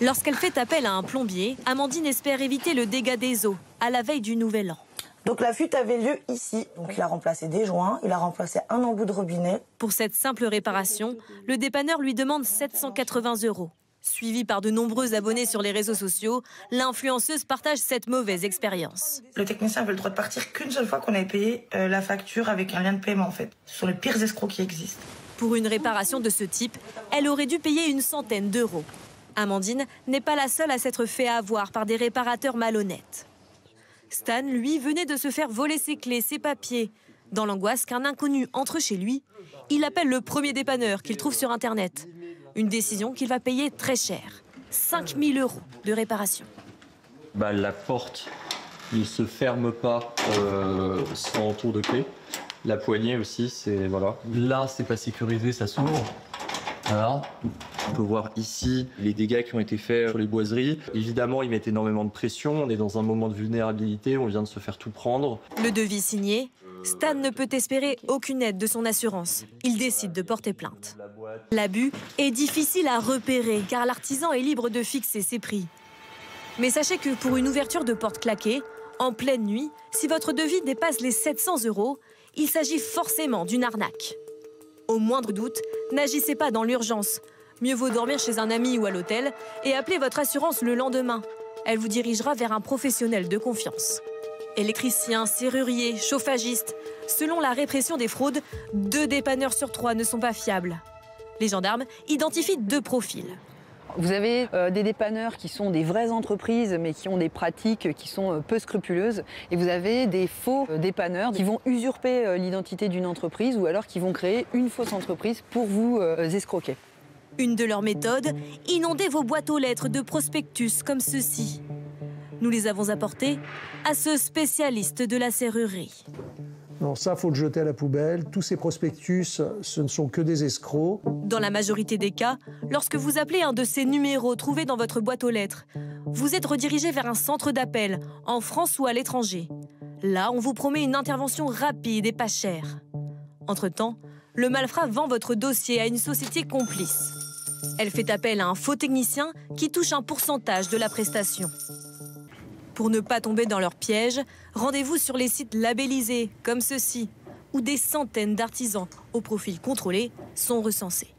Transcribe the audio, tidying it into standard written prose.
Lorsqu'elle fait appel à un plombier, Amandine espère éviter le dégât des eaux à la veille du Nouvel An. Donc la fuite avait lieu ici. Donc il a remplacé des joints, il a remplacé un embout de robinet. Pour cette simple réparation, le dépanneur lui demande 780 €. Suivie par de nombreux abonnés sur les réseaux sociaux, l'influenceuse partage cette mauvaise expérience. Le technicien avait le droit de partir qu'une seule fois qu'on avait payé la facture avec un lien de paiement en fait. Ce sont les pires escrocs qui existent. Pour une réparation de ce type, elle aurait dû payer une centaine d'euros. Amandine n'est pas la seule à s'être fait avoir par des réparateurs malhonnêtes. Stan, lui, venait de se faire voler ses clés, ses papiers. Dans l'angoisse qu'un inconnu entre chez lui, il appelle le premier dépanneur qu'il trouve sur Internet. Une décision qu'il va payer très cher. 5 000 € de réparation. La porte ne se ferme pas sans tour de clé. La poignée aussi, c'est voilà. Là, c'est pas sécurisé, ça s'ouvre. Voilà. On peut voir ici les dégâts qui ont été faits sur les boiseries. Évidemment, ils mettent énormément de pression. On est dans un moment de vulnérabilité, on vient de se faire tout prendre. Le devis signé, Stan ne peut espérer aucune aide de son assurance. Il décide de porter plainte. L'abus est difficile à repérer car l'artisan est libre de fixer ses prix. Mais sachez que pour une ouverture de porte claquée, en pleine nuit, si votre devis dépasse les 700 €, il s'agit forcément d'une arnaque. Au moindre doute, n'agissez pas dans l'urgence. Mieux vaut dormir chez un ami ou à l'hôtel et appeler votre assurance le lendemain. Elle vous dirigera vers un professionnel de confiance. Électriciens, serruriers, chauffagistes. Selon la répression des fraudes, 2 dépanneurs sur 3 ne sont pas fiables. Les gendarmes identifient 2 profils. Vous avez des dépanneurs qui sont des vraies entreprises mais qui ont des pratiques qui sont peu scrupuleuses. Et vous avez des faux dépanneurs qui vont usurper l'identité d'une entreprise ou alors qui vont créer une fausse entreprise pour vous escroquer. Une de leurs méthodes, inonder vos boîtes aux lettres de prospectus comme ceci. Nous les avons apportés à ce spécialiste de la serrurerie. Non, ça, faut le jeter à la poubelle. Tous ces prospectus, ce ne sont que des escrocs. Dans la majorité des cas, lorsque vous appelez un de ces numéros trouvés dans votre boîte aux lettres, vous êtes redirigé vers un centre d'appel, en France ou à l'étranger. Là, on vous promet une intervention rapide et pas chère. Entre-temps, le malfrat vend votre dossier à une société complice. Elle fait appel à un faux technicien qui touche un pourcentage de la prestation. Pour ne pas tomber dans leur piège, rendez-vous sur les sites labellisés, comme ceux-ci, où des centaines d'artisans au profil contrôlé sont recensés.